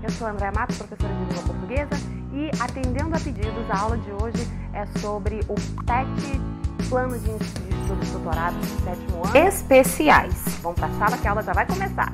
Eu sou a Andréa Matos, professora de língua portuguesa, e atendendo a pedidos, a aula de hoje é sobre o PET, Plano de Estudos de Doutorado do 7º ano, especiais. Vamos para a sala que a aula já vai começar.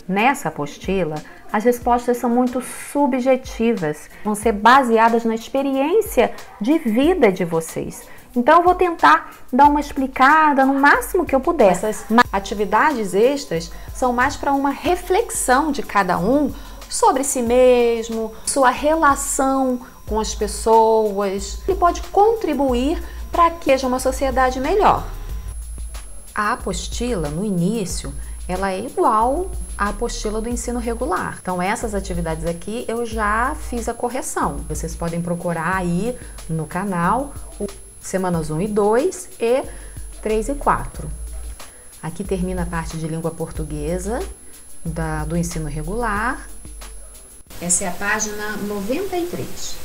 Nessa apostila, as respostas são muito subjetivas, vão ser baseadas na experiência de vida de vocês. Então, eu vou tentar dar uma explicada no máximo que eu puder. Essas atividades extras são mais para uma reflexão de cada um sobre si mesmo, sua relação com as pessoas, e pode contribuir para que seja uma sociedade melhor. A apostila, no início, ela é igual à apostila do ensino regular. Então, essas atividades aqui eu já fiz a correção. Vocês podem procurar aí no canal semanas 1 e 2 e 3 e 4. Aqui termina a parte de língua portuguesa do ensino regular. Essa é a página 93.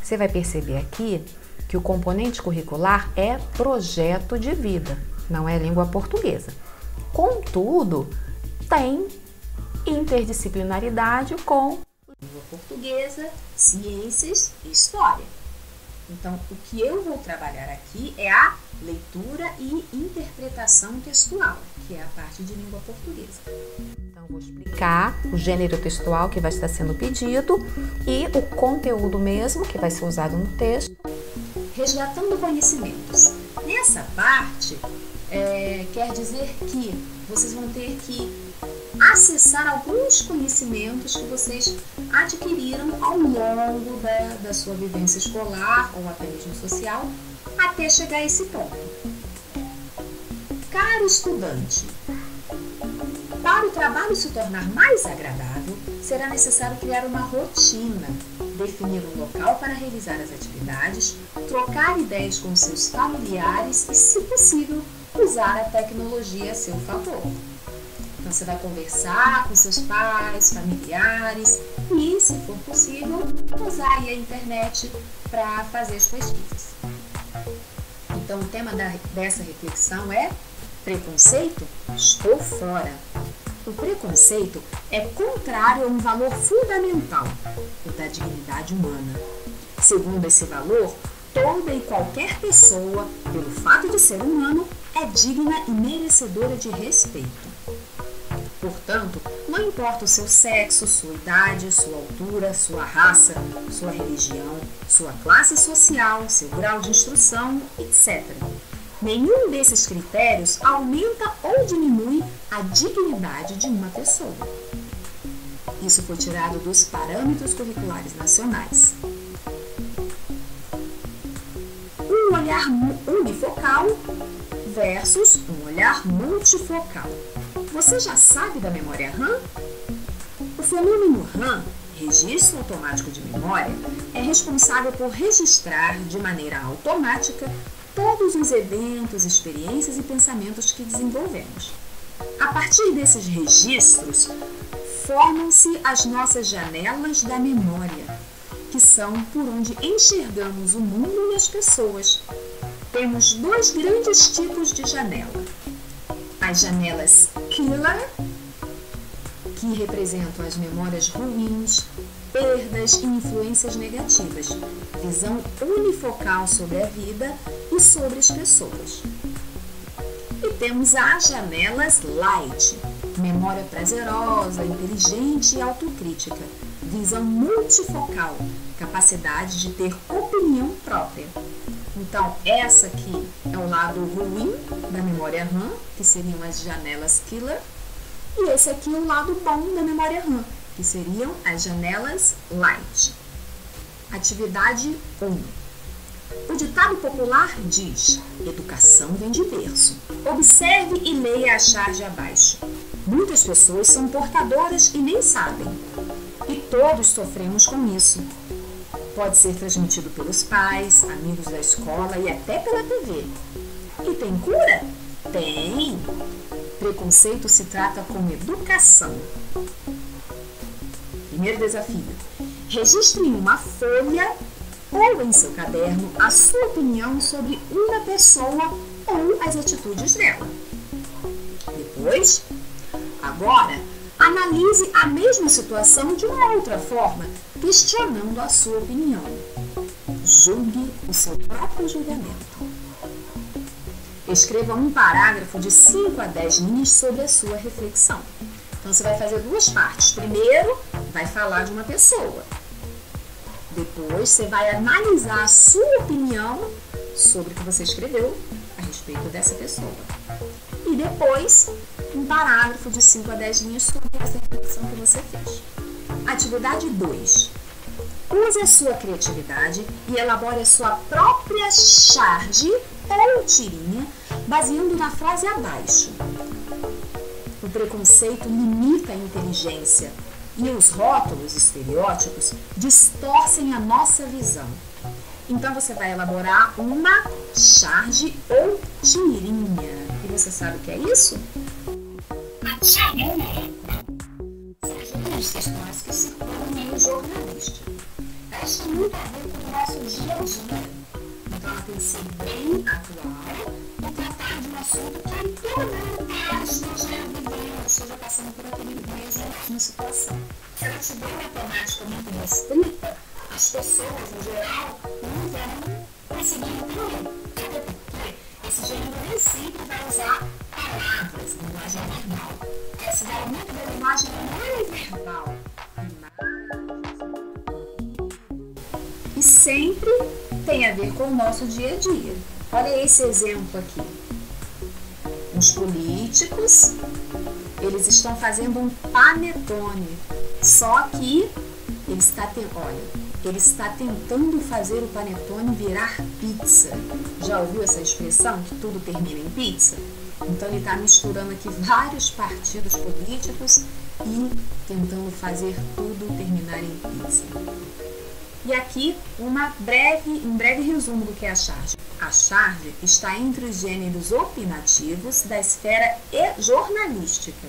Você vai perceber aqui que o componente curricular é projeto de vida, não é língua portuguesa. Contudo, tem interdisciplinaridade com língua portuguesa, ciências e história. Então, o que eu vou trabalhar aqui é a leitura e interpretação textual, que é a parte de língua portuguesa. Então, vou explicar o gênero textual que vai estar sendo pedido e o conteúdo mesmo que vai ser usado no texto. Resgatando conhecimentos. Nessa parte, quer dizer que vocês vão ter que acessar alguns conhecimentos que vocês adquiriram ao longo da sua vivência escolar ou até mesmo social, até chegar a esse ponto. Caro estudante, para o trabalho se tornar mais agradável, será necessário criar uma rotina, definir um local para realizar as atividades, trocar ideias com seus familiares e, se possível, usar a tecnologia a seu favor. Então, você vai conversar com seus pais, familiares e, se for possível, usar aí a internet para fazer as pesquisas. Então, o tema dessa reflexão é preconceito? Estou fora. O preconceito é contrário a um valor fundamental, o da dignidade humana. Segundo esse valor, toda e qualquer pessoa, pelo fato de ser humano, é digna e merecedora de respeito. Portanto, não importa o seu sexo, sua idade, sua altura, sua raça, sua religião, sua classe social, seu grau de instrução, etc. Nenhum desses critérios aumenta ou diminui a dignidade de uma pessoa. Isso foi tirado dos parâmetros curriculares nacionais. Um olhar unifocal versus um olhar multifocal. Você já sabe da memória RAM? O fenômeno RAM, registro automático de memória, é responsável por registrar de maneira automática todos os eventos, experiências e pensamentos que desenvolvemos. A partir desses registros, formam-se as nossas janelas da memória, que são por onde enxergamos o mundo e as pessoas. Temos dois grandes tipos de janela. As janelas killer, que representam as memórias ruins, perdas e influências negativas, visão unifocal sobre a vida e sobre as pessoas. E temos as janelas light, memória prazerosa, inteligente e autocrítica, visão multifocal, capacidade de ter opinião própria. Então, essa aqui é o lado ruim da memória RAM, que seriam as janelas killer, e esse aqui é o lado bom da memória RAM, que seriam as janelas light. Atividade 1. O ditado popular diz: educação vem de berço. Observe e leia a charge abaixo. Muitas pessoas são portadoras e nem sabem. E todos sofremos com isso. Pode ser transmitido pelos pais, amigos da escola e até pela TV. E tem cura? Tem! Preconceito se trata com educação. Primeiro desafio. Registre em uma folha ou em seu caderno a sua opinião sobre uma pessoa ou as atitudes dela. Depois, agora, analise a mesma situação de uma outra forma, questionando a sua opinião. Julgue o seu próprio julgamento. Escreva um parágrafo de 5 a 10 linhas sobre a sua reflexão. Então, você vai fazer duas partes. Primeiro, vai falar de uma pessoa. Depois, você vai analisar a sua opinião sobre o que você escreveu a respeito dessa pessoa. E depois, um parágrafo de 5 a 10 linhas sobre essa reflexão que você fez. Atividade 2. Use a sua criatividade e elabore a sua própria charge ou tirinha, baseando na frase abaixo. O preconceito limita a inteligência e os rótulos estereótipos distorcem a nossa visão. Então, você vai elaborar uma charge ou tirinha. E você sabe o que é isso? A tirinha são as questões que circulam no meio jornalístico. Elas têm muito a ver com o nosso dia a dia. Então, ela tem que ser bem atual e tratar de um assunto que todo mundo esteja vivendo, esteja passando por aquele mesma situação. Se ela estiver uma temática muito restrita, as pessoas, em geral, não vão conseguir entender. Até porque esse gênero nem sempre vai usar palavras, linguagem verbal. Essa daí é muito da linguagem não verbal. E sempre tem a ver com o nosso dia a dia. Olha esse exemplo aqui. Os políticos, eles estão fazendo um panetone, só que ele está tentando fazer o panetone virar pizza. Já ouviu essa expressão, que tudo termina em pizza? Então ele está misturando aqui vários partidos políticos e tentando fazer tudo terminar em pizza. E aqui um breve resumo do que é a charge. A charge está entre os gêneros opinativos da esfera jornalística.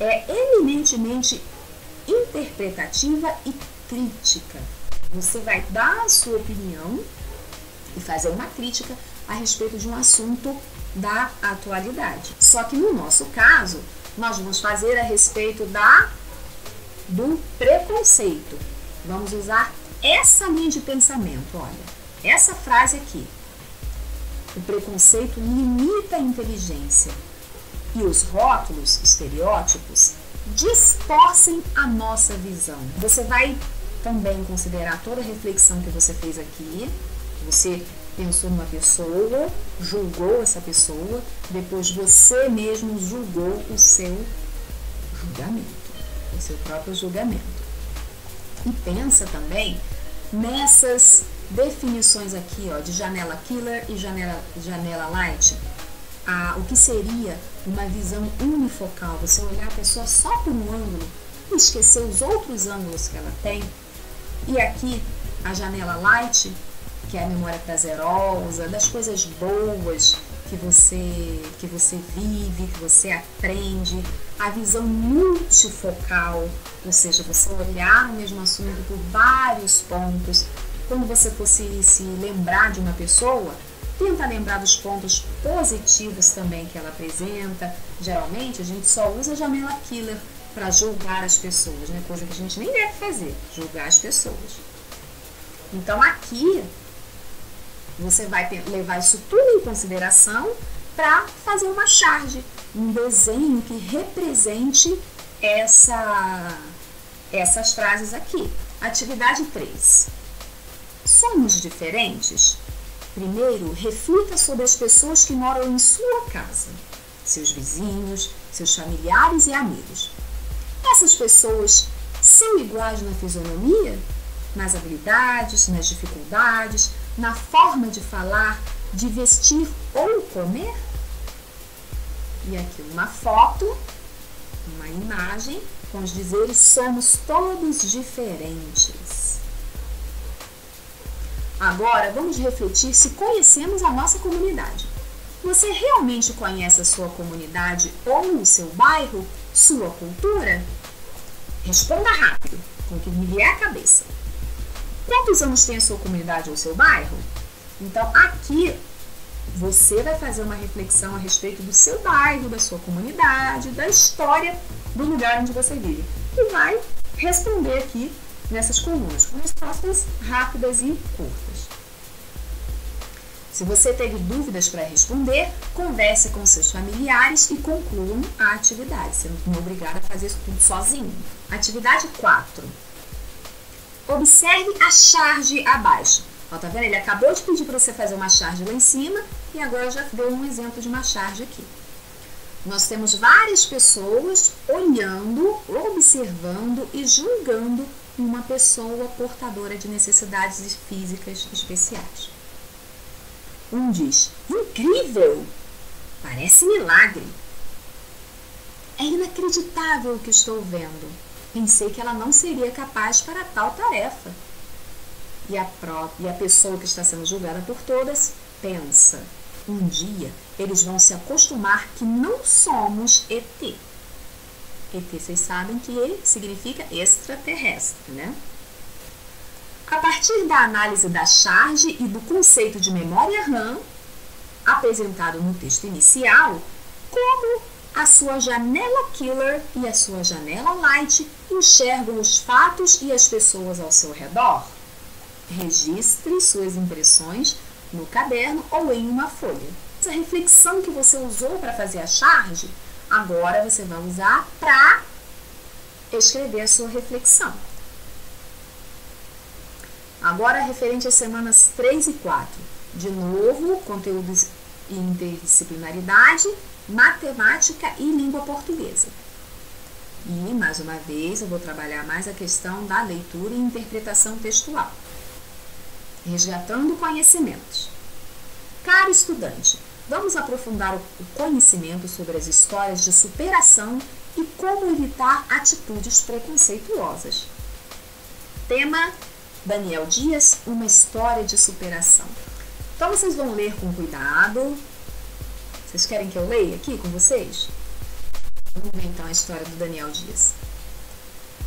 É eminentemente interpretativa e crítica. Você vai dar a sua opinião e fazer uma crítica a respeito de um assunto da atualidade. Só que no nosso caso, nós vamos fazer a respeito do preconceito. Vamos usar essa linha de pensamento, olha, essa frase aqui. O preconceito limita a inteligência e os rótulos, estereótipos, distorcem a nossa visão. Você vai também considerar toda a reflexão que você fez aqui. Você pensou numa pessoa, julgou essa pessoa, depois você mesmo julgou o seu julgamento, o seu próprio julgamento. E pensa também nessas definições aqui, ó, de janela killer e janela light. O que seria uma visão unifocal, você olhar a pessoa só por um ângulo e esquecer os outros ângulos que ela tem. E aqui a janela light, que é a memória prazerosa, das coisas boas que você vive, que você aprende. A visão multifocal, ou seja, você olhar o mesmo assunto por vários pontos. Quando você for se lembrar de uma pessoa, tenta lembrar dos pontos positivos também que ela apresenta. Geralmente a gente só usa a janela killer para julgar as pessoas, né? Coisa que a gente nem deve fazer, julgar as pessoas. Então aqui você vai levar isso tudo em consideração para fazer uma charge, um desenho que represente essas frases aqui. Atividade 3. Somos diferentes? Primeiro, reflita sobre as pessoas que moram em sua casa, seus vizinhos, seus familiares e amigos. Essas pessoas são iguais na fisionomia, nas habilidades, nas dificuldades, na forma de falar, de vestir ou comer? E aqui uma foto, uma imagem com os dizeres: somos todos diferentes. Agora vamos refletir se conhecemos a nossa comunidade. Você realmente conhece a sua comunidade ou o seu bairro, sua cultura? Responda rápido. com o que me vier à cabeça. Quantos anos tem a sua comunidade ou o seu bairro? Então, aqui você vai fazer uma reflexão a respeito do seu bairro, da sua comunidade, da história do lugar onde você vive. E vai responder aqui nessas colunas, com respostas rápidas e curtas. Se você teve dúvidas para responder, converse com seus familiares e concluam a atividade. Você não é obrigado a fazer isso tudo sozinho. Atividade 4. Observe a charge abaixo. Ó, tá vendo? Ele acabou de pedir para você fazer uma charge lá em cima e agora já deu um exemplo de uma charge aqui. Nós temos várias pessoas olhando, observando e julgando uma pessoa portadora de necessidades físicas especiais. Um diz: incrível! Parece milagre. É inacreditável o que estou vendo. Pensei que ela não seria capaz para tal tarefa. E a pessoa que está sendo julgada por todas pensa: um dia eles vão se acostumar que não somos ET. ET, vocês sabem que significa extraterrestre, né? A partir da análise da charge e do conceito de memória RAM, apresentado no texto inicial, como a sua janela killer e a sua janela light enxergam os fatos e as pessoas ao seu redor? Registre suas impressões no caderno ou em uma folha. Essa reflexão que você usou para fazer a charge, agora você vai usar para escrever a sua reflexão. Agora, referente às semanas 3 e 4. De novo, conteúdos e interdisciplinaridade, matemática e língua portuguesa. E, mais uma vez, eu vou trabalhar mais a questão da leitura e interpretação textual. Resgatando conhecimentos. Caro estudante, vamos aprofundar o conhecimento sobre as histórias de superação e como evitar atitudes preconceituosas. Tema: Daniel Dias, uma história de superação. Então, vocês vão ler com cuidado. Vocês querem que eu leia aqui com vocês? Vamos ver então a história do Daniel Dias.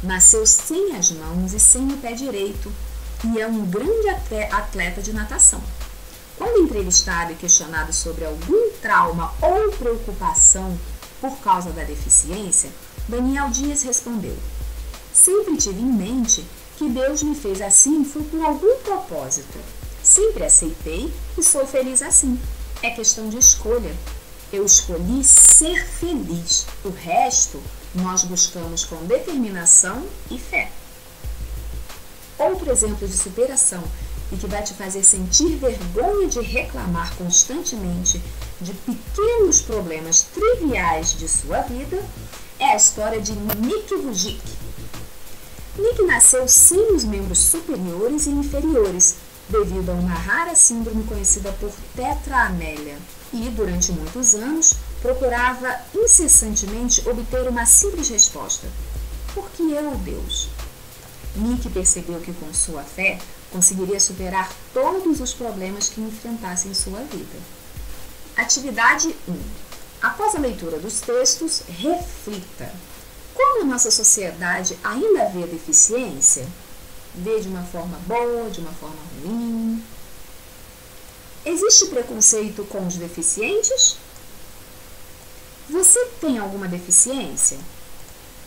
Nasceu sem as mãos e sem o pé direito e é um grande atleta de natação. Quando entrevistado e questionado sobre algum trauma ou preocupação por causa da deficiência, Daniel Dias respondeu: sempre tive em mente que Deus me fez assim foi por algum propósito. Sempre aceitei e sou feliz assim. É questão de escolha. Eu escolhi ser feliz. O resto nós buscamos com determinação e fé. Outro exemplo de superação e que vai te fazer sentir vergonha de reclamar constantemente de pequenos problemas triviais de sua vida é a história de Nick Vujicic. Nick nasceu sem os membros superiores e inferiores, devido a uma rara síndrome conhecida por tetraanélia, e durante muitos anos procurava incessantemente obter uma simples resposta: por que eu, Deus? Nick percebeu que com sua fé conseguiria superar todos os problemas que enfrentasse em sua vida. Atividade 1. Após a leitura dos textos, reflita. Como a nossa sociedade ainda vê a deficiência? Vê de uma forma boa, de uma forma ruim? Existe preconceito com os deficientes? Você tem alguma deficiência?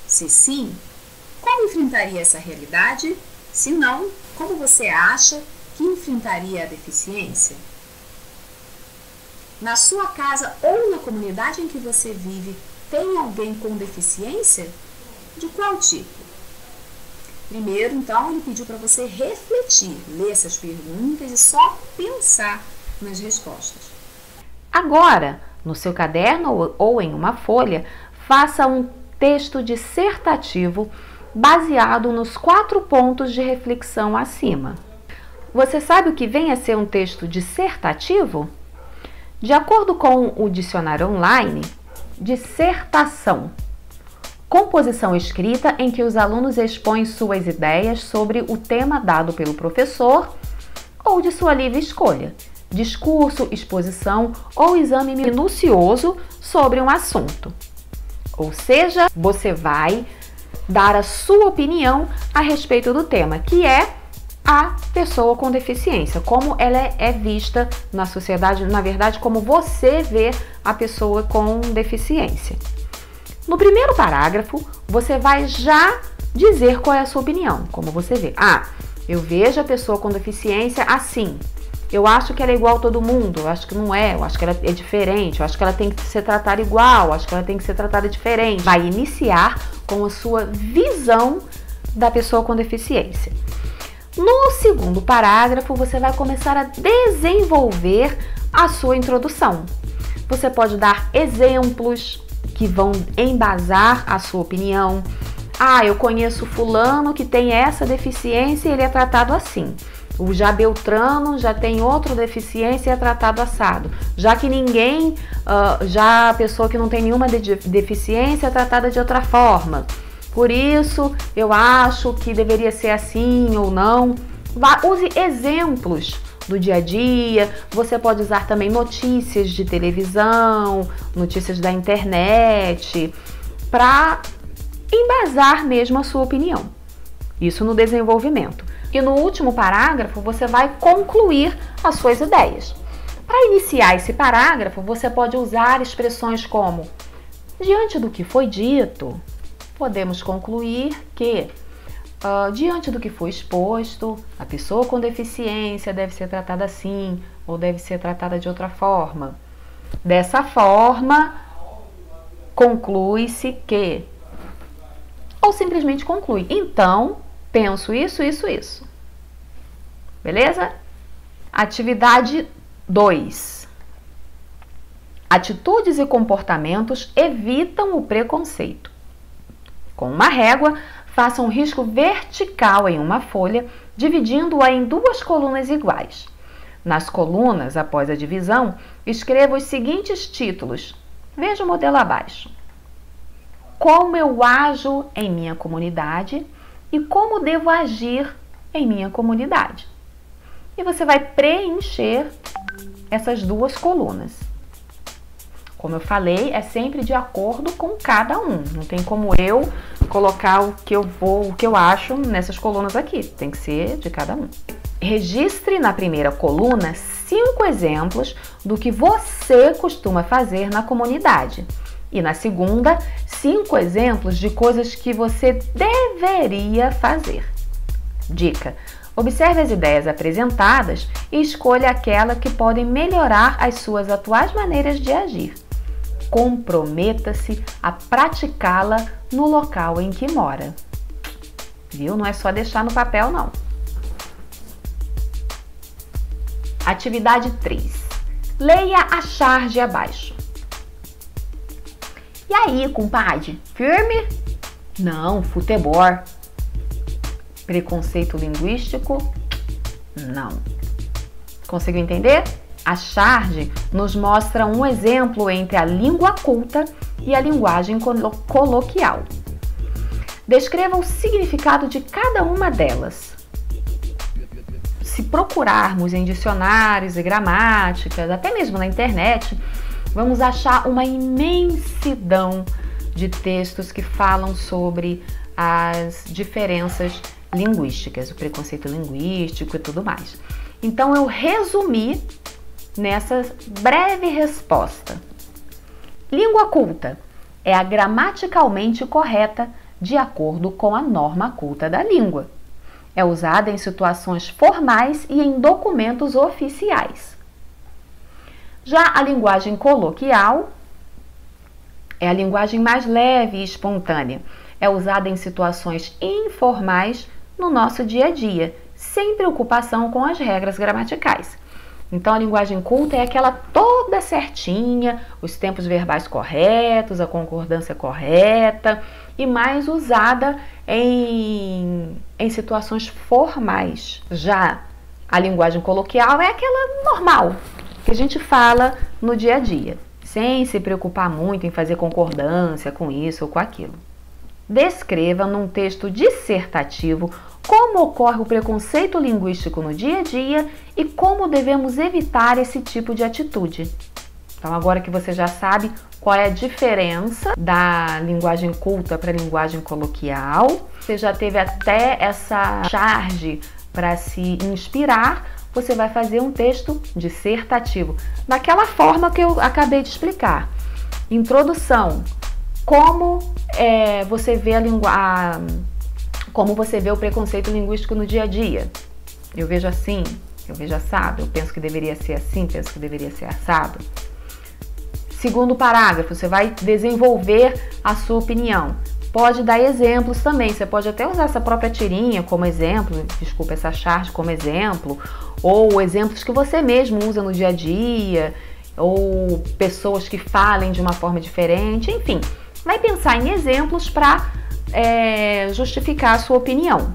Se sim, como enfrentaria essa realidade? Se não, como você acha que enfrentaria a deficiência? Na sua casa ou na comunidade em que você vive, tem alguém com deficiência? De qual tipo? Primeiro, então, ele pediu para você refletir, ler essas perguntas e só pensar nas respostas. Agora, no seu caderno ou em uma folha, faça um texto dissertativo baseado nos 4 pontos de reflexão acima. Você sabe o que vem a ser um texto dissertativo? De acordo com o dicionário online, dissertação: composição escrita em que os alunos expõem suas ideias sobre o tema dado pelo professor ou de sua livre escolha, discurso, exposição ou exame minucioso sobre um assunto. Ou seja, você vai dar a sua opinião a respeito do tema, que é a pessoa com deficiência, como ela é vista na sociedade, na verdade, como você vê a pessoa com deficiência. No primeiro parágrafo, você vai já dizer qual é a sua opinião, como você vê. Eu vejo a pessoa com deficiência assim. Eu acho que ela é igual a todo mundo, eu acho que não é, eu acho que ela é diferente, eu acho que ela tem que ser tratada igual, eu acho que ela tem que ser tratada diferente. Vai iniciar com a sua visão da pessoa com deficiência. No segundo parágrafo, você vai começar a desenvolver a sua introdução. Você pode dar exemplos que vão embasar a sua opinião. Eu conheço fulano que tem essa deficiência e ele é tratado assim. O já Beltrano já tem outra deficiência e é tratado assado. Já que já a pessoa que não tem nenhuma deficiência é tratada de outra forma. Por isso, eu acho que deveria ser assim ou não. Use exemplos do dia a dia. Você pode usar também notícias de televisão, notícias da internet, para embasar mesmo a sua opinião. Isso no desenvolvimento. E no último parágrafo, você vai concluir as suas ideias. Para iniciar esse parágrafo, você pode usar expressões como: diante do que foi dito, podemos concluir que, diante do que foi exposto, a pessoa com deficiência deve ser tratada assim ou deve ser tratada de outra forma. Dessa forma, conclui-se que, ou simplesmente conclui. Então, penso isso. Beleza? Atividade 2. Atitudes e comportamentos evitam o preconceito. Com uma régua, faça um risco vertical em uma folha, dividindo-a em 2 colunas iguais. Nas colunas, após a divisão, escreva os seguintes títulos. Veja o modelo abaixo. Como eu ajo em minha comunidade e como devo agir em minha comunidade. E você vai preencher essas 2 colunas. Como eu falei, é sempre de acordo com cada um. Não tem como eu colocar o que eu acho nessas colunas aqui. Tem que ser de cada um. Registre na primeira coluna 5 exemplos do que você costuma fazer na comunidade. E na segunda, 5 exemplos de coisas que você deveria fazer. Dica: observe as ideias apresentadas e escolha aquela que podem melhorar as suas atuais maneiras de agir. Comprometa-se a praticá-la no local em que mora. Viu? Não é só deixar no papel, não. Atividade 3. Leia a charge abaixo. E aí, compadre? Firme? Não, futebol. Preconceito linguístico? Não. Conseguiu entender? A charge nos mostra um exemplo entre a língua culta e a linguagem coloquial. Descreva o significado de cada uma delas. Se procurarmos em dicionários e gramáticas, até mesmo na internet, vamos achar uma imensidão de textos que falam sobre as diferenças linguísticas, o preconceito linguístico e tudo mais. Então, eu resumi nessa breve resposta. Língua culta é a gramaticalmente correta de acordo com a norma culta da língua. É usada em situações formais e em documentos oficiais. Já a linguagem coloquial é a linguagem mais leve e espontânea. É usada em situações informais no nosso dia a dia, sem preocupação com as regras gramaticais. Então, a linguagem culta é aquela toda certinha, os tempos verbais corretos, a concordância correta e mais usada em situações formais. Já a linguagem coloquial é aquela normal, que a gente fala no dia a dia, sem se preocupar muito em fazer concordância com isso ou com aquilo. Descreva num texto dissertativo como ocorre o preconceito linguístico no dia a dia e como devemos evitar esse tipo de atitude. Então, agora que você já sabe qual é a diferença da linguagem culta para a linguagem coloquial, você já teve até essa charge para se inspirar, você vai fazer um texto dissertativo, daquela forma que eu acabei de explicar. Introdução, como você vê como você vê o preconceito linguístico no dia a dia. Eu vejo assim, eu vejo assado, eu penso que deveria ser assim, penso que deveria ser assado. Segundo parágrafo, você vai desenvolver a sua opinião. Pode dar exemplos também, você pode até usar essa própria tirinha como exemplo, desculpa, essa charge como exemplo, ou exemplos que você mesmo usa no dia a dia, ou pessoas que falem de uma forma diferente, enfim. Vai pensar em exemplos para justificar a sua opinião.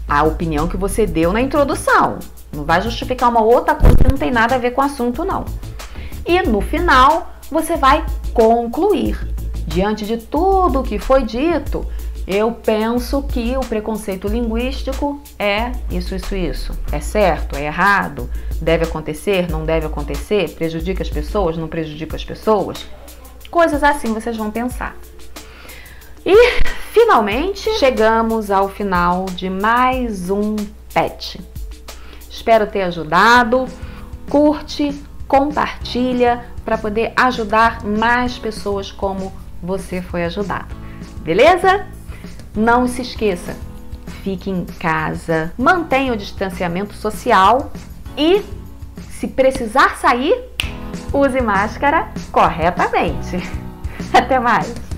A opinião que você deu na introdução. Não vai justificar uma outra coisa que não tem nada a ver com o assunto, não. E no final, você vai concluir. Diante de tudo que foi dito, eu penso que o preconceito linguístico é isso. É certo? É errado? Deve acontecer? Não deve acontecer? Prejudica as pessoas? Não prejudica as pessoas? Coisas assim vocês vão pensar. E, finalmente, chegamos ao final de mais um PET. Espero ter ajudado. Curte, compartilha para poder ajudar mais pessoas como você foi ajudado. Beleza? Não se esqueça, fique em casa, mantenha o distanciamento social e, se precisar sair, use máscara corretamente. Até mais!